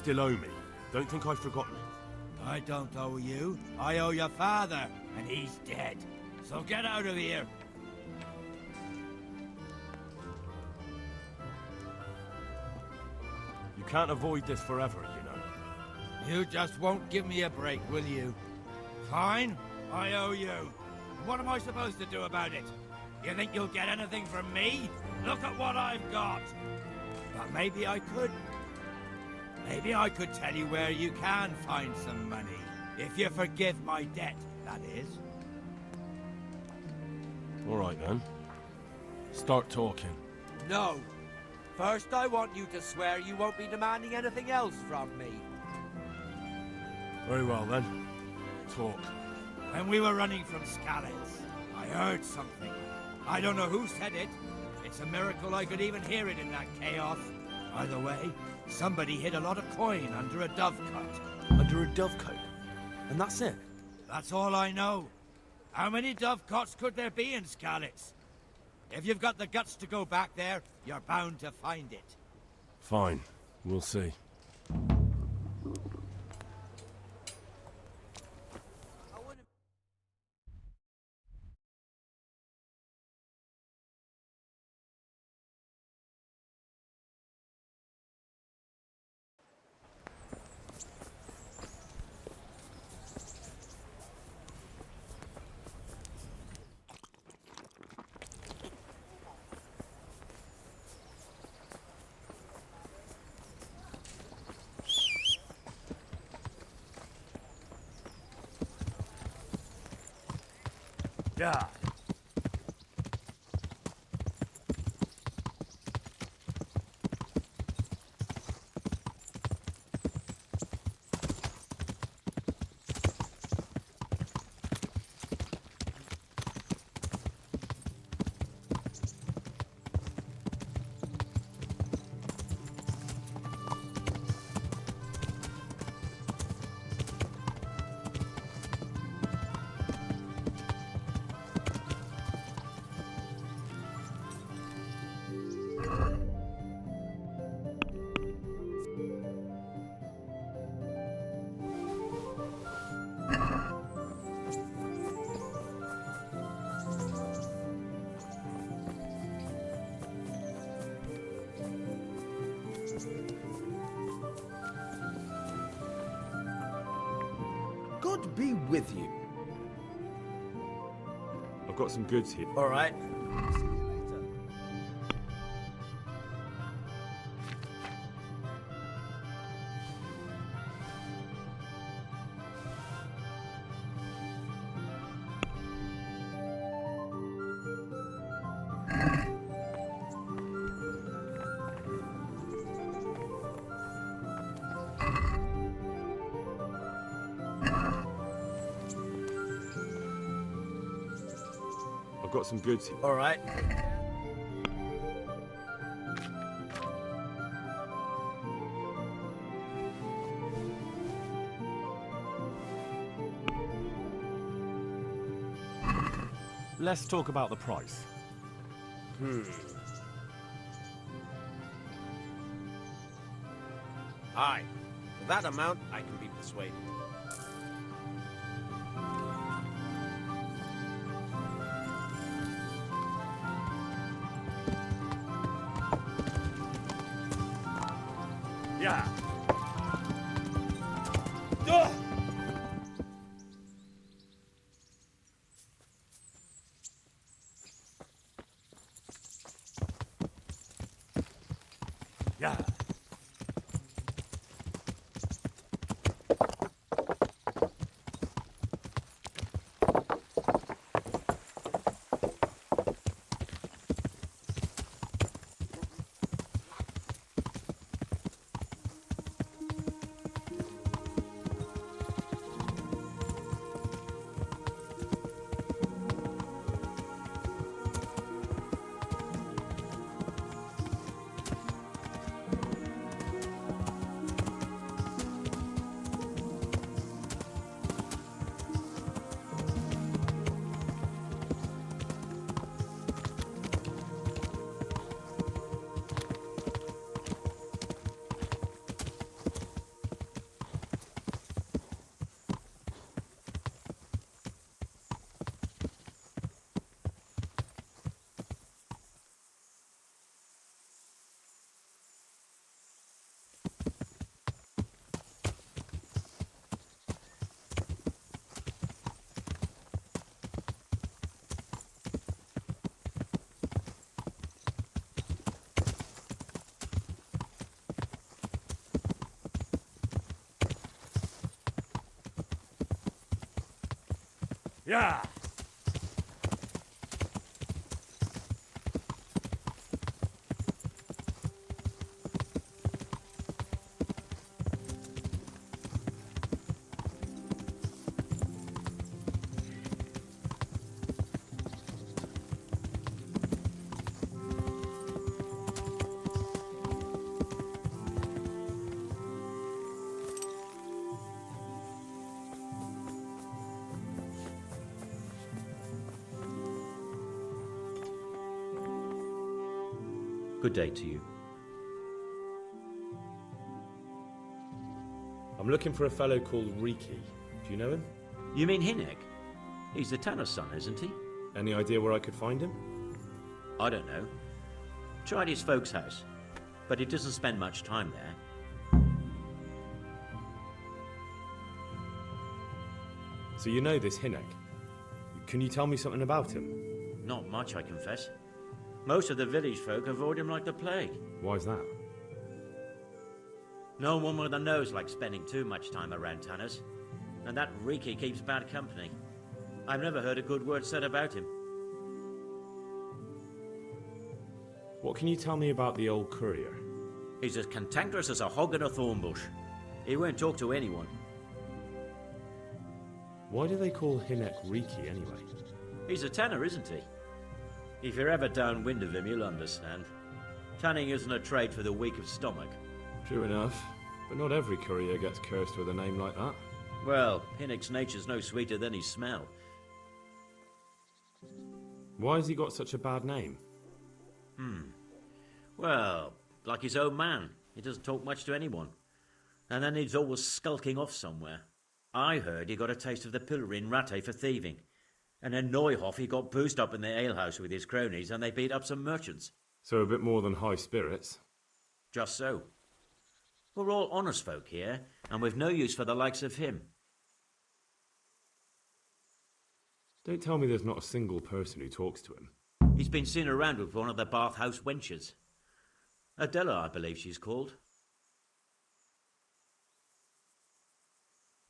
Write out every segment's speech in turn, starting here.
still owe me. Don't think I've forgotten. I don't owe you. I owe your father, and he's dead. So get out of here. You can't avoid this forever, you know. You just won't give me a break, will you? Fine, I owe you. What am I supposed to do about it? You think you'll get anything from me? Look at what I've got. But maybe I could. Maybe I could tell you where you can find some money. If you forgive my debt, that is. All right, then. Start talking. No. First, I want you to swear you won't be demanding anything else from me. Very well, then. Talk. When we were running from Scalets, I heard something. I don't know who said it. It's a miracle I could even hear it in that chaos. Either way, somebody hid a lot of coin under a dovecot. Under a dovecote? And that's it? That's all I know. How many dovecots could there be in Scalets? If you've got the guts to go back there, you're bound to find it. Fine. We'll see. Yeah. God be with you. I've got some goods here. All right. I've got some goods here. All right. Let's talk about the price. Aye. For that amount, I can be persuaded. Yeah. Yeah. Yeah. Good day to you. I'm looking for a fellow called Riki. Do you know him? You mean Hinek? He's the tanner's son, isn't he? Any idea where I could find him? I don't know. Tried his folks' house, but he doesn't spend much time there. So you know this Hinek? Can you tell me something about him? Not much, I confess. Most of the village folk avoid him like the plague. Why's that? No one with a nose likes spending too much time around tanners. And that Riki keeps bad company. I've never heard a good word said about him. What can you tell me about the old courier? He's as cantankerous as a hog in a thorn bush. He won't talk to anyone. Why do they call Hinek Riki anyway? He's a tanner, isn't he? If you're ever downwind of him, you'll understand. Tanning isn't a trade for the weak of stomach. True enough, but not every courier gets cursed with a name like that. Well, Hinek's nature's no sweeter than his smell. Why has he got such a bad name? Well, like his own man. He doesn't talk much to anyone. And then he's always skulking off somewhere. I heard he got a taste of the pillory in Rattay for thieving. And in Neuhoff he got boozed up in the alehouse with his cronies and they beat up some merchants. So a bit more than high spirits. Just so. We're all honest folk here, and we've no use for the likes of him. Don't tell me there's not a single person who talks to him. He's been seen around with one of the bathhouse wenches. Adela, I believe she's called.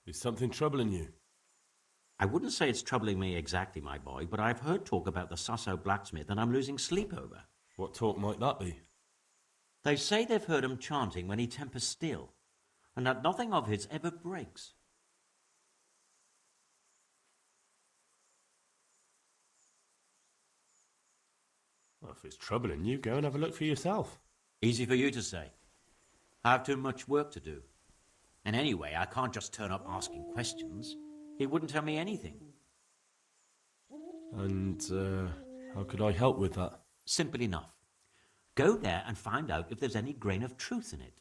Is something troubling you? I wouldn't say it's troubling me exactly, my boy, but I've heard talk about the Sasso blacksmith and I'm losing sleep over. What talk might that be? They say they've heard him chanting when he tempers steel, and that nothing of his ever breaks. Well, if it's troubling you, go and have a look for yourself. Easy for you to say. I have too much work to do. And anyway, I can't just turn up asking questions. He wouldn't tell me anything. And, how could I help with that? Simple enough. Go there and find out if there's any grain of truth in it.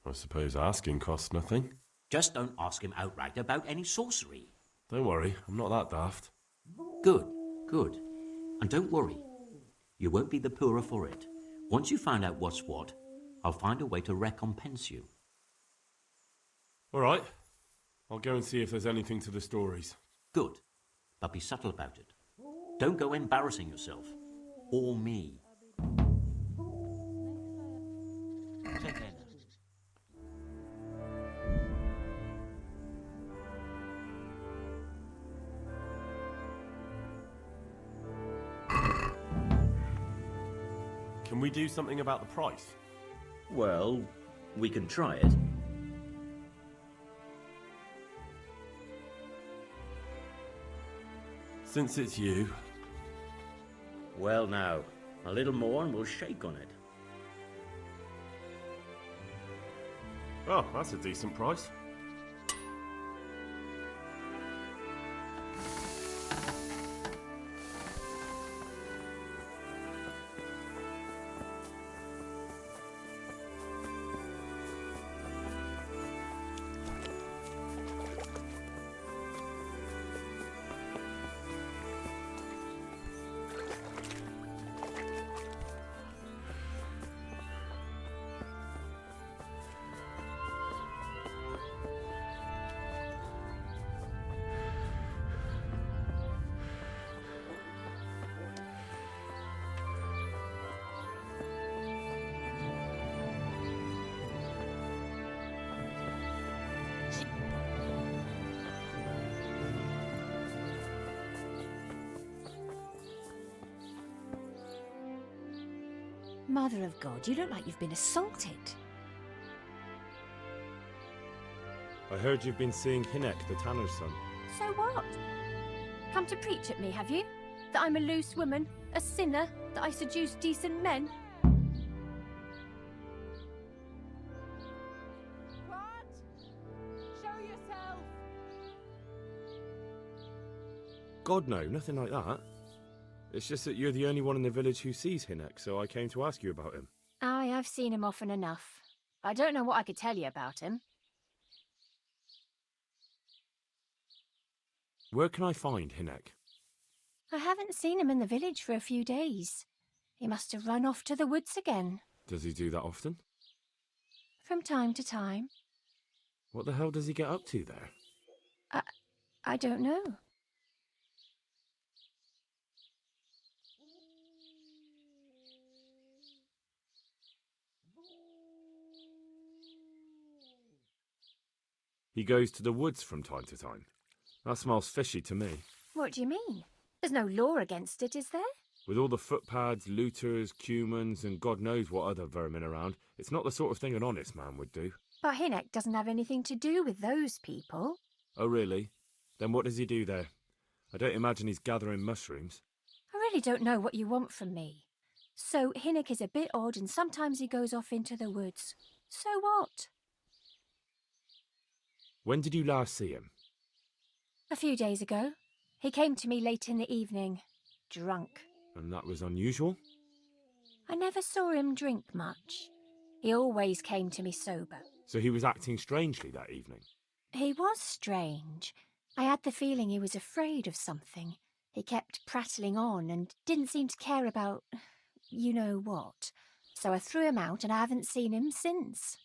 I suppose asking costs nothing. Just don't ask him outright about any sorcery. Don't worry, I'm not that daft. Good, good. And don't worry. You won't be the poorer for it. Once you find out what's what, I'll find a way to recompense you. All right. I'll go and see if there's anything to the stories. Good. But be subtle about it. Don't go embarrassing yourself. Or me. Take care now. Can we do something about the price? Well, we can try it. Since it's you. Well now, a little more and we'll shake on it. Oh, that's a decent price. Mother of God, you look like you've been assaulted. I heard you've been seeing Hinek, the tanner's son. So what? Come to preach at me, have you? That I'm a loose woman, a sinner, that I seduce decent men? What? Show yourself! God, no, nothing like that. It's just that you're the only one in the village who sees Hinek, so I came to ask you about him. Aye, I've seen him often enough. I don't know what I could tell you about him. Where can I find Hinek? I haven't seen him in the village for a few days. He must have run off to the woods again. Does he do that often? From time to time. What the hell does he get up to there? I don't know. He goes to the woods from time to time. That smells fishy to me. What do you mean? There's no law against it, is there? With all the footpads, looters, cumans, and God knows what other vermin around, it's not the sort of thing an honest man would do. But Hinek doesn't have anything to do with those people. Oh, really? Then what does he do there? I don't imagine he's gathering mushrooms. I really don't know what you want from me. So Hinek is a bit odd and sometimes he goes off into the woods. So what? When did you last see him? A few days ago. He came to me late in the evening, drunk. And that was unusual? I never saw him drink much. He always came to me sober. So he was acting strangely that evening? He was strange. I had the feeling he was afraid of something. He kept prattling on and didn't seem to care about you know what. So I threw him out and I haven't seen him since.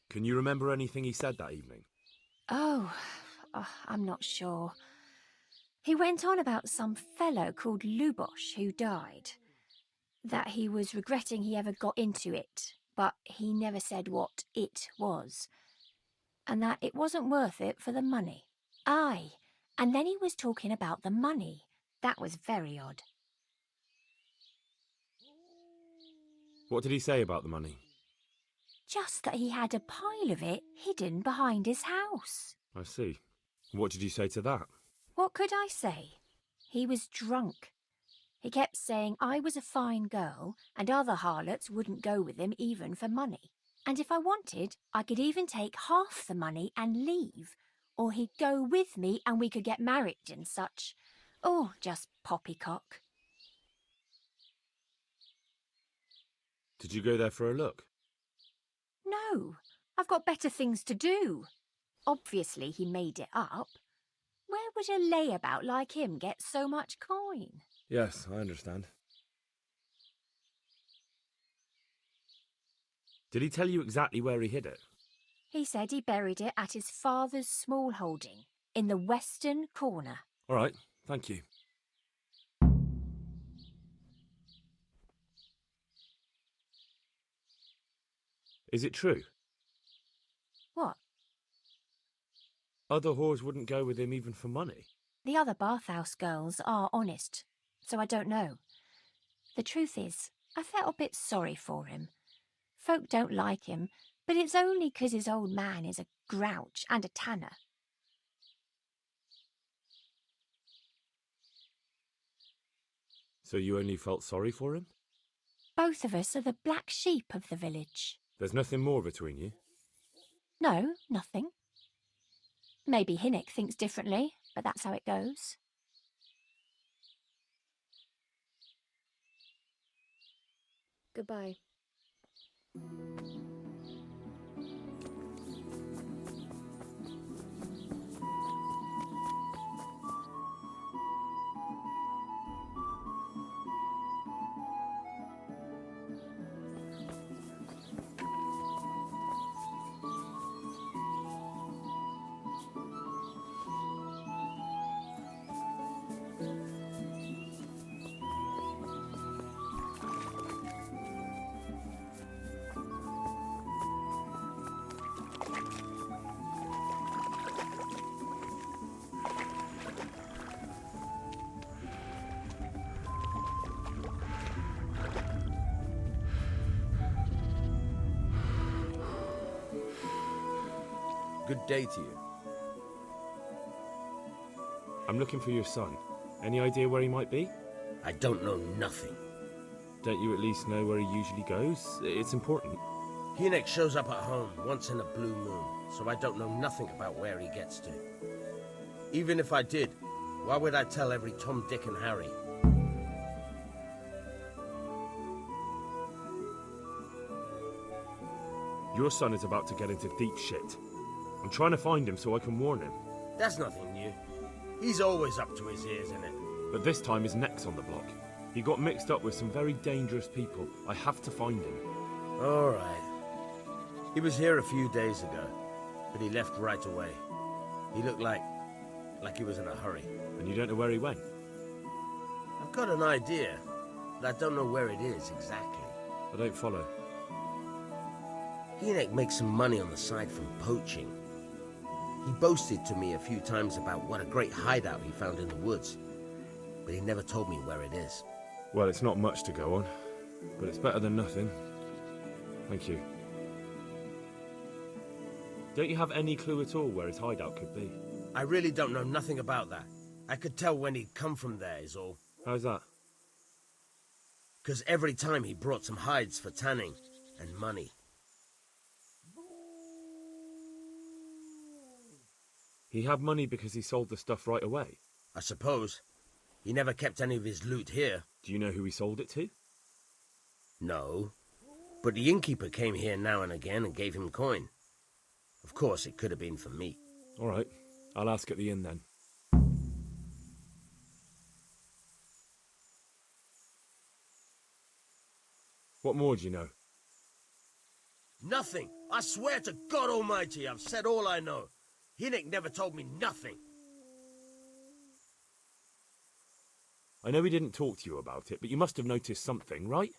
Can you remember anything he said that evening? Oh, I'm not sure. He went on about some fellow called Lubosh who died. That he was regretting he ever got into it, but he never said what it was. And that it wasn't worth it for the money. Aye, and then he was talking about the money. That was very odd. What did he say about the money? Just that he had a pile of it hidden behind his house. I see. What did you say to that? What could I say? He was drunk. He kept saying I was a fine girl and other harlots wouldn't go with him even for money. And if I wanted, I could even take half the money and leave. Or he'd go with me and we could get married and such. Oh, just poppycock. Did you go there for a look? No, I've got better things to do. Obviously he made it up. Where would a layabout like him get so much coin? Yes, I understand. Did he tell you exactly where he hid it? He said he buried it at his father's small holding, in the western corner. All right, thank you. Is it true? What? Other whores wouldn't go with him even for money? The other bathhouse girls are honest, so I don't know. The truth is, I felt a bit sorry for him. Folk don't like him, but it's only 'cause his old man is a grouch and a tanner. So you only felt sorry for him? Both of us are the black sheep of the village. There's nothing more between you? No, nothing. Maybe Hinek thinks differently, but that's how it goes. Goodbye. Good day to you. I'm looking for your son. Any idea where he might be? I don't know nothing. Don't you at least know where he usually goes? It's important. Hinek shows up at home once in a blue moon, so I don't know nothing about where he gets to. Even if I did, why would I tell every Tom, Dick and Harry? Your son is about to get into deep shit. I'm trying to find him so I can warn him. That's nothing new. He's always up to his ears in it. But this time his neck's on the block. He got mixed up with some very dangerous people. I have to find him. All right. He was here a few days ago, but he left right away. He looked like he was in a hurry. And you don't know where he went? I've got an idea, but I don't know where it is exactly. I don't follow. Hinek makes some money on the side from poaching. He boasted to me a few times about what a great hideout he found in the woods, but he never told me where it is. Well, it's not much to go on, but it's better than nothing. Thank you. Don't you have any clue at all where his hideout could be? I really don't know nothing about that. I could tell when he'd come from there is all. How's that? 'Cause every time he brought some hides for tanning and money. He had money because he sold the stuff right away. I suppose. He never kept any of his loot here. Do you know who he sold it to? No. But the innkeeper came here now and again and gave him coin. Of course, it could have been for me. All right. I'll ask at the inn then. What more do you know? Nothing. I swear to God Almighty, I've said all I know. Hinek never told me nothing. I know he didn't talk to you about it, but you must have noticed something, right?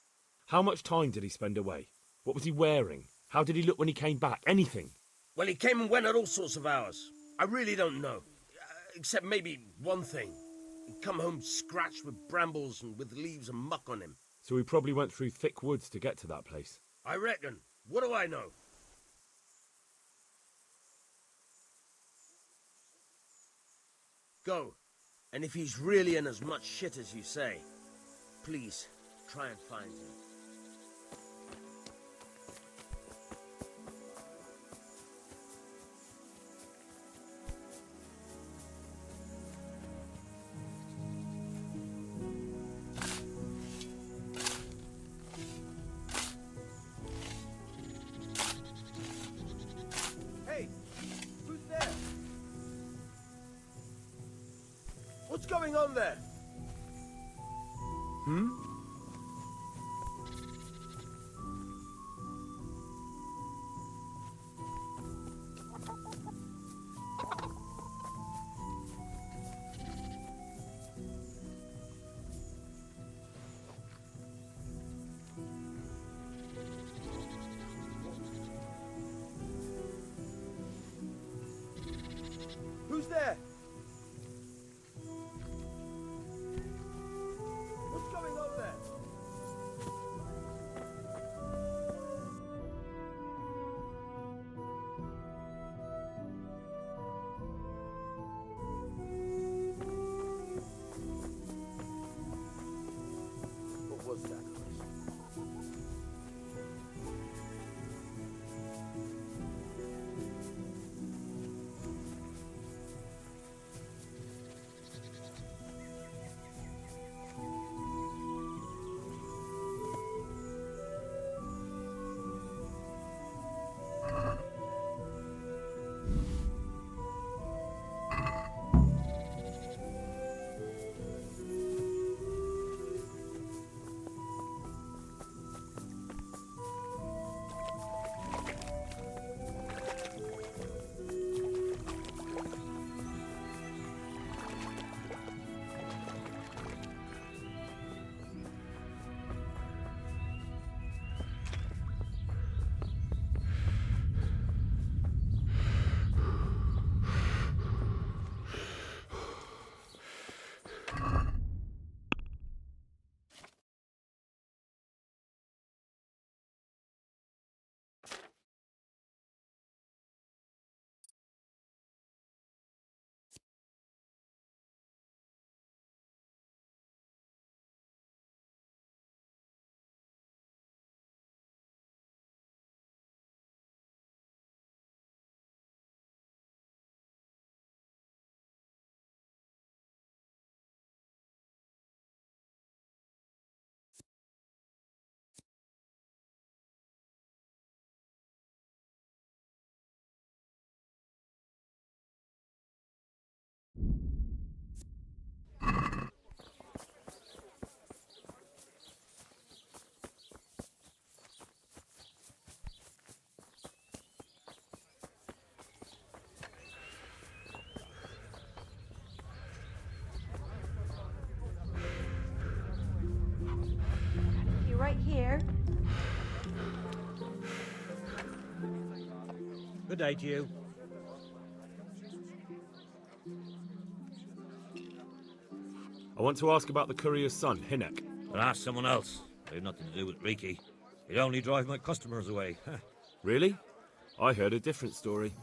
How much time did he spend away? What was he wearing? How did he look when he came back? Anything? Well, he came and went at all sorts of hours. I really don't know. Except maybe one thing. He'd come home scratched with brambles and with leaves and muck on him. So he probably went through thick woods to get to that place. I reckon. What do I know? Go. And if he's really in as much shit as you say, please, try and find him. Hey! Who's there? What's going on there? Who's there? What's going on there? What was that? day to you. I want to ask about the courier's son, Hinek. But ask someone else. They have nothing to do with Riki. He'd only drive my customers away. Really? I heard a different story.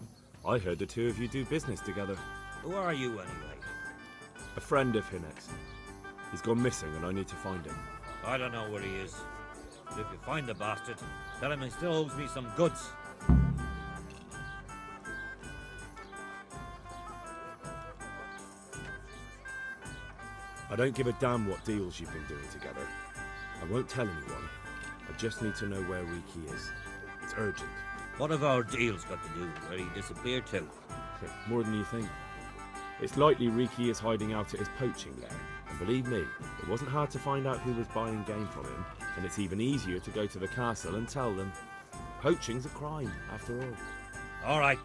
I heard the two of you do business together. Who are you, anyway? A friend of Hinek's. He's gone missing and I need to find him. I don't know where he is. But if you find the bastard, tell him he still owes me some goods. I don't give a damn what deals you've been doing together. I won't tell anyone. I just need to know where Riki is. It's urgent. What have our deals got to do with where he disappeared to? More than you think. It's likely Riki is hiding out at his poaching lair. And believe me, it wasn't hard to find out who was buying game from him, and it's even easier to go to the castle and tell them. Poaching's a crime, after all. All right.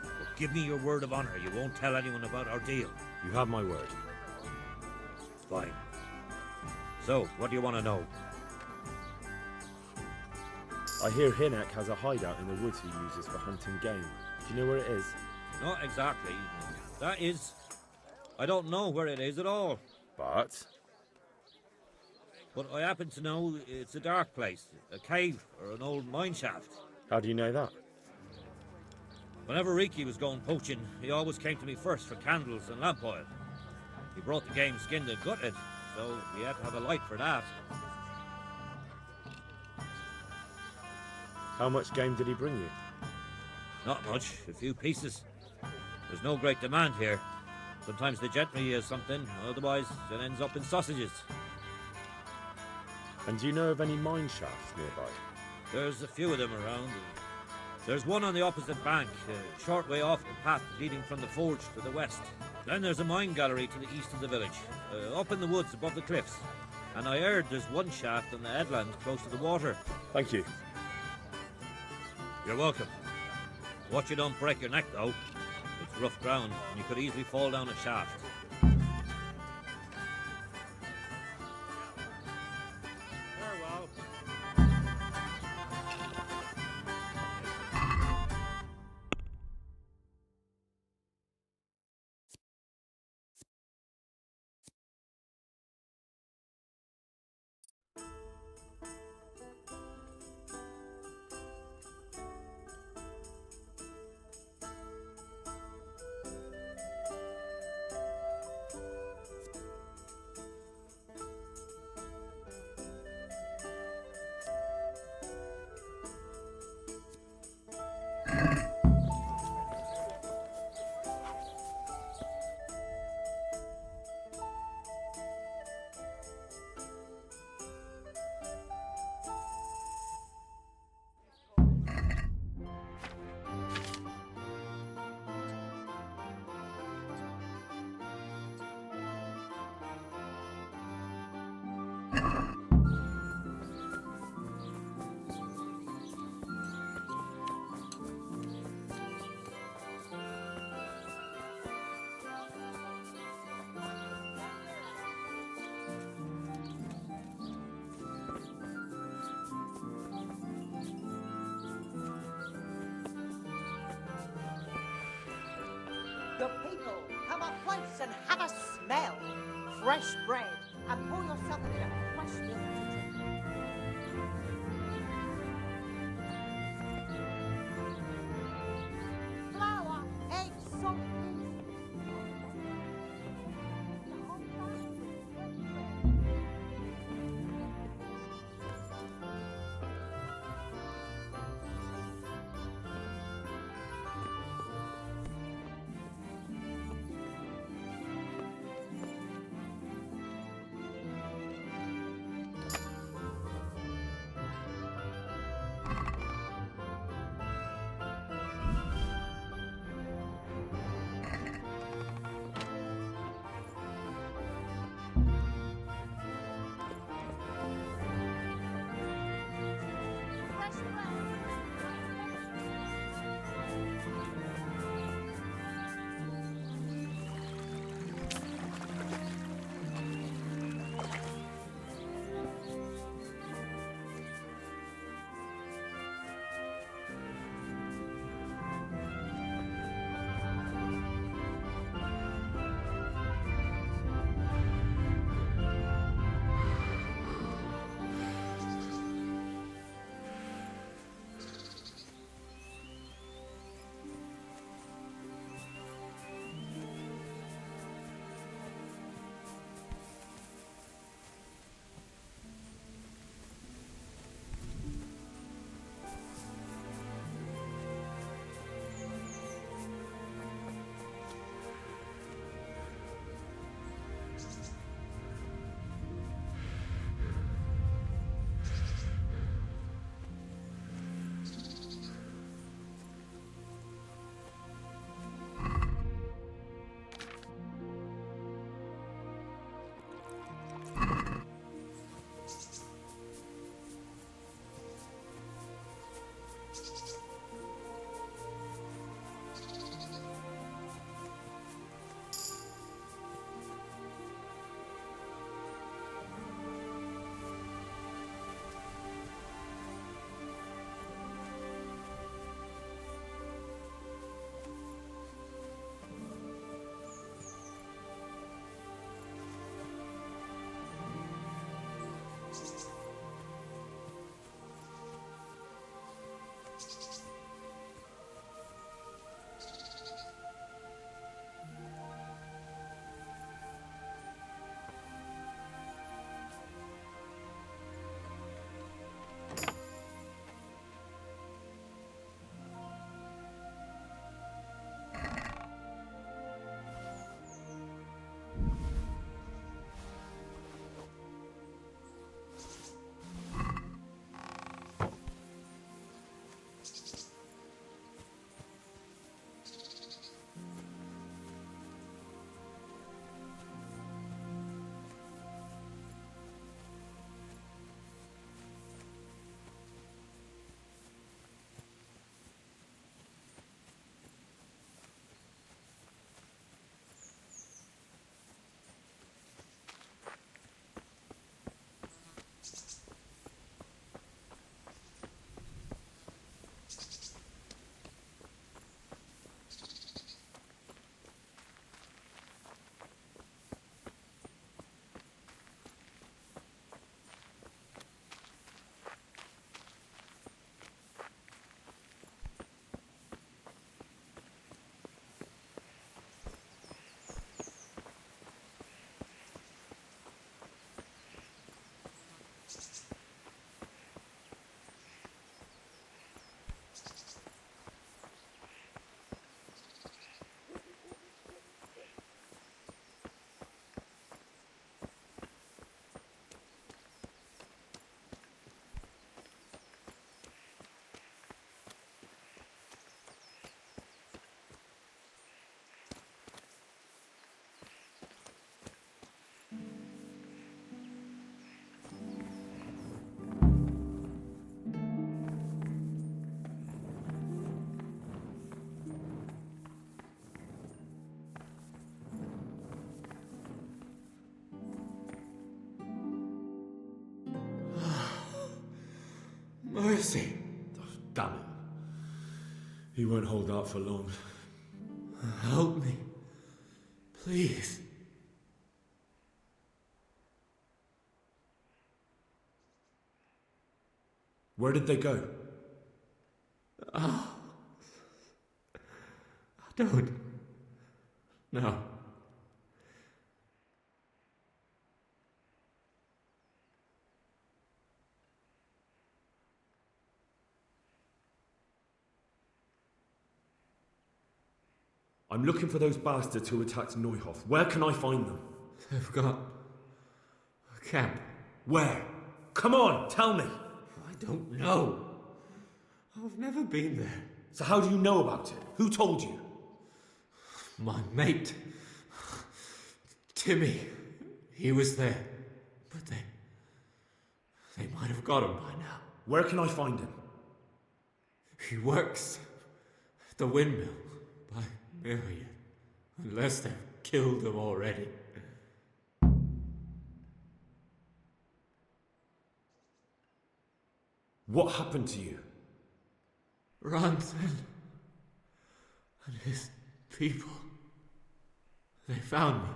But give me your word of honor you won't tell anyone about our deal. You have my word. Fine. So, what do you want to know? I hear Hinek has a hideout in the woods he uses for hunting game. Do you know where it is? Not exactly. That is... I don't know where it is at all. But But I happen to know it's a dark place. A cave or an old mine shaft. how do you know that? Whenever Riki was going poaching, he always came to me first for candles and lamp oil. He brought the game skinned and gutted, so we had to have a light for that. How much game did he bring you? Not much, a few pieces. There's no great demand here. Sometimes the gentry has something, otherwise it ends up in sausages. And do you know of any mine shafts nearby? There's a few of them around. There's one on the opposite bank, a short way off the path leading from the forge to the west. Then there's a mine gallery to the east of the village, up in the woods above the cliffs. And I heard there's one shaft on the headland close to the water. Thank you. You're welcome. Watch you don't break your neck, though. It's rough ground, and you could easily fall down a shaft. Farewell. The people, come up once and have a smell. Fresh bread, and pour yourself a bit of fresh milk to drink. Flour, eggs, salt, Mercy. Damn it. He won't hold out for long. Help me. Please. Where did they go? I don't. No. I'm looking for those bastards who attacked Neuhoff. Where can I find them? They've got a camp. Where? Come on, tell me. I don't know. I've never been there. So how do you know about it? Who told you? My mate, Timmy, he was there. But they might have got him by now. Where can I find him? He works at the windmill by Marion. Unless they've killed him already. What happened to you? Ranson and his people. They found me.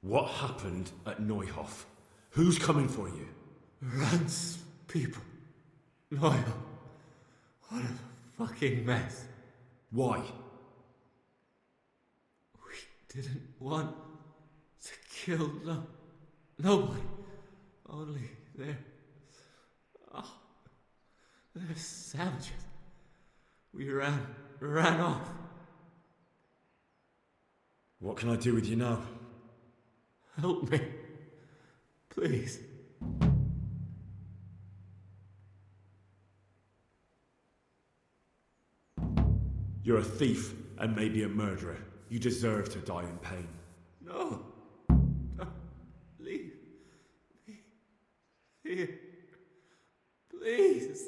What happened at Neuhoff? Who's coming for you? Rand's people. Loyal. What a fucking mess. Why? We didn't want to kill nobody. Only they're savages. We ran off. What can I do with you now? Help me. Please. You're a thief and maybe a murderer. You deserve to die in pain. No. Don't leave me here. Please.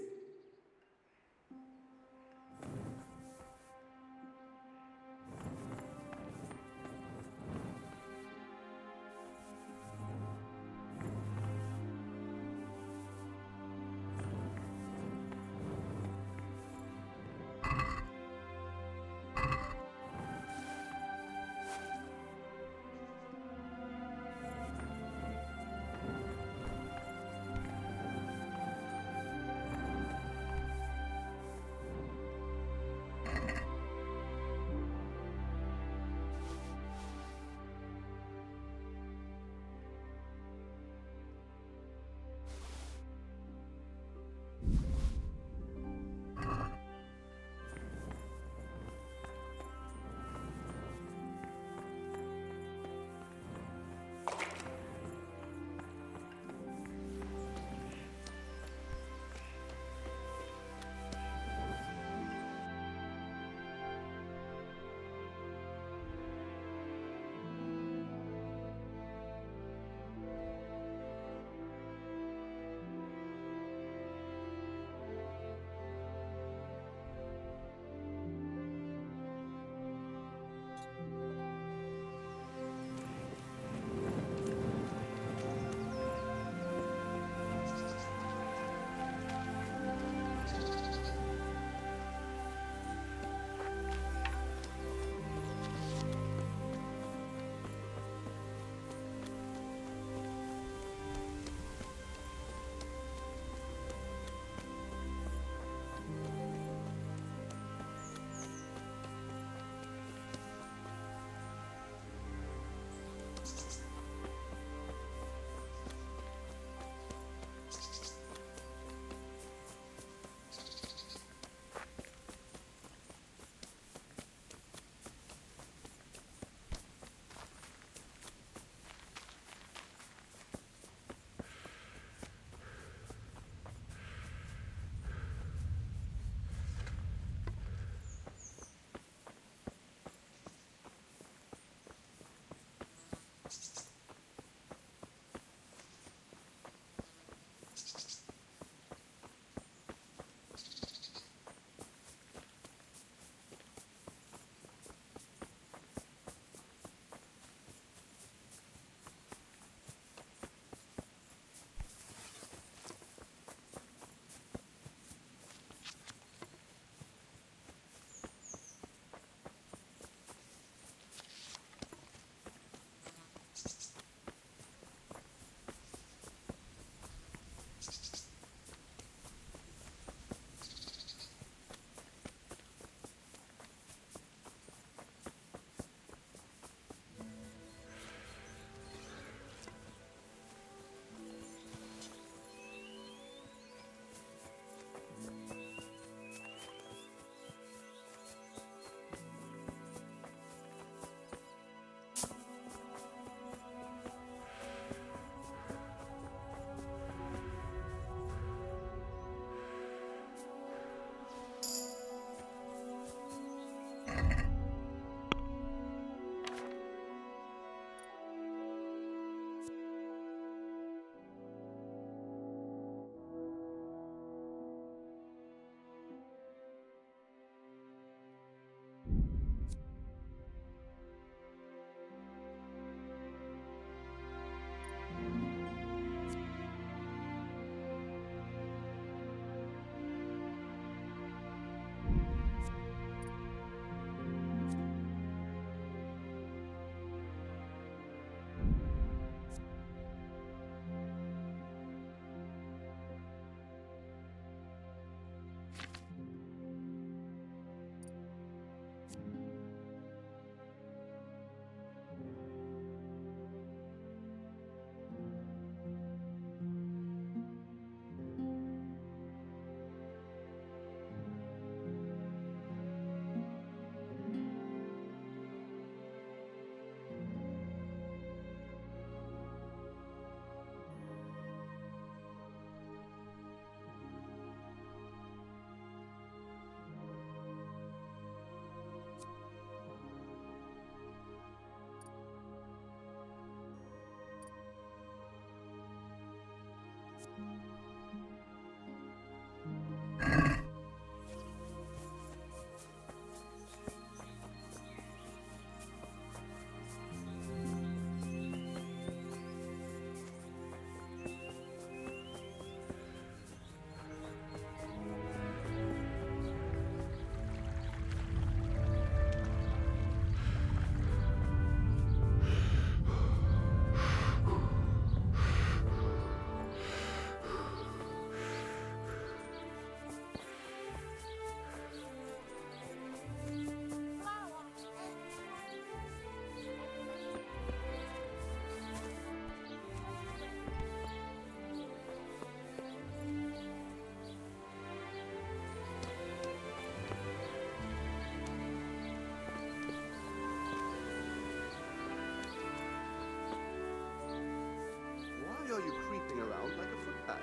Why are you creeping around like a footpad?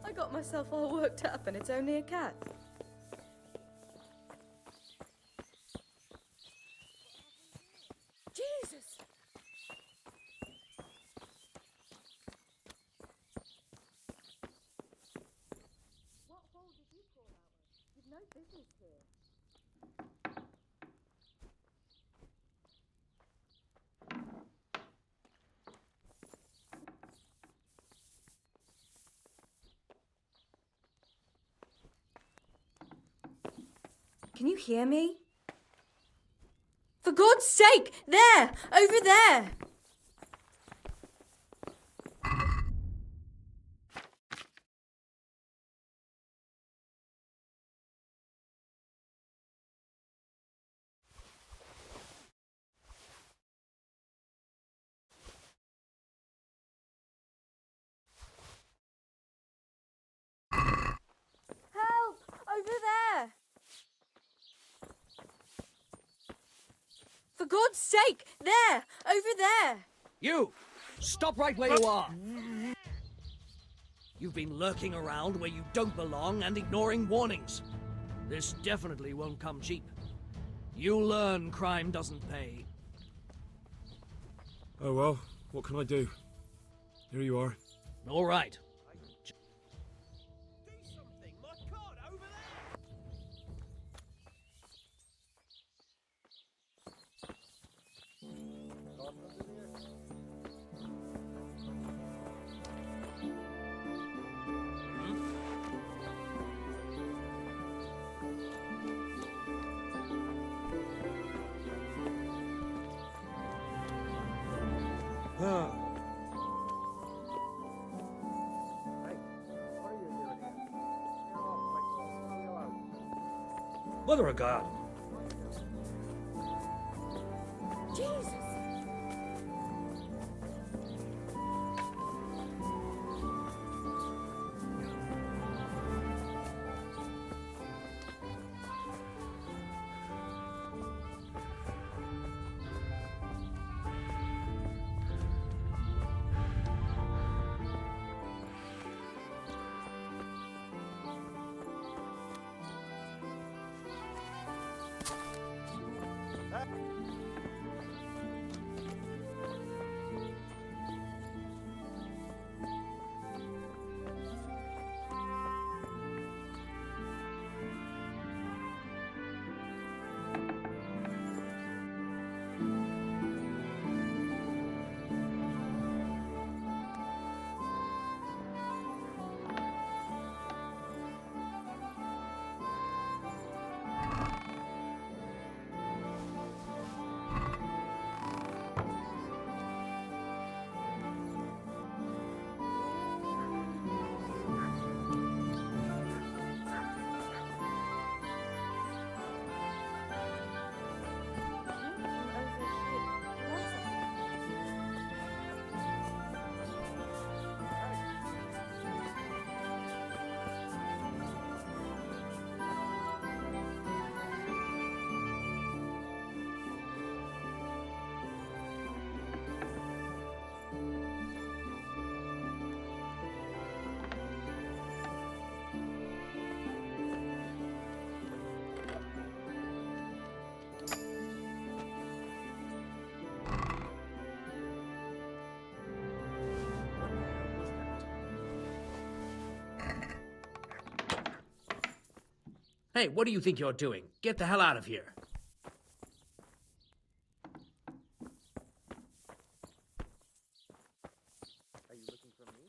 I got myself all worked up and it's only a cat. Jesus! What hole did you crawl out of? You've no business here. Can you hear me? For God's sake! There! Over there! Help! Over there! For God's sake! There! Over there! You! Stop right where you are! You've been lurking around where you don't belong and ignoring warnings. This definitely won't come cheap. You'll learn crime doesn't pay. Oh well, what can I do? Here you are. All right. Mother of God. Jesus! Hey, what do you think you're doing? Get the hell out of here. Are you looking for me?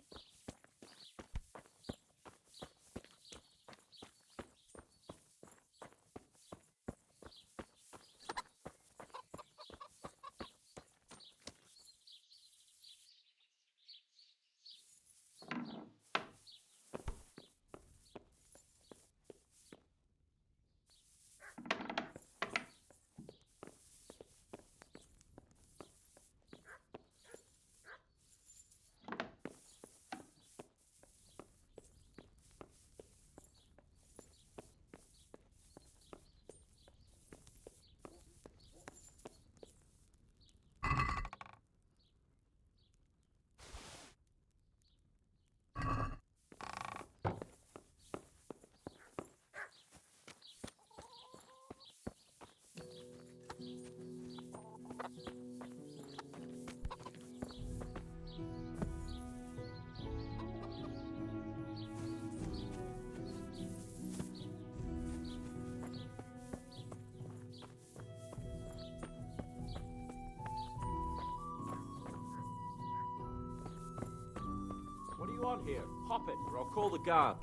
What do you want here? Hop it, or I'll call the guard.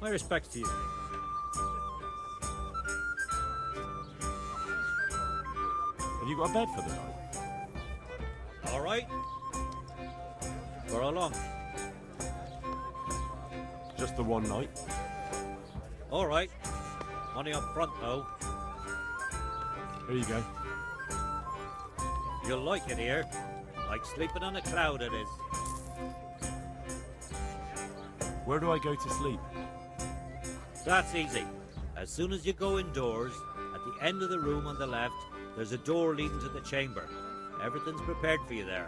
My respects to you. Have you got a bed for the night? All right. For how long? Just the one night? All right. Money up front, though. Here you go. You'll like it here. Like sleeping on a cloud, it is. Where do I go to sleep? That's easy. As soon as you go indoors, at the end of the room on the left, there's a door leading to the chamber. Everything's prepared for you there.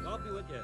I'll be with you.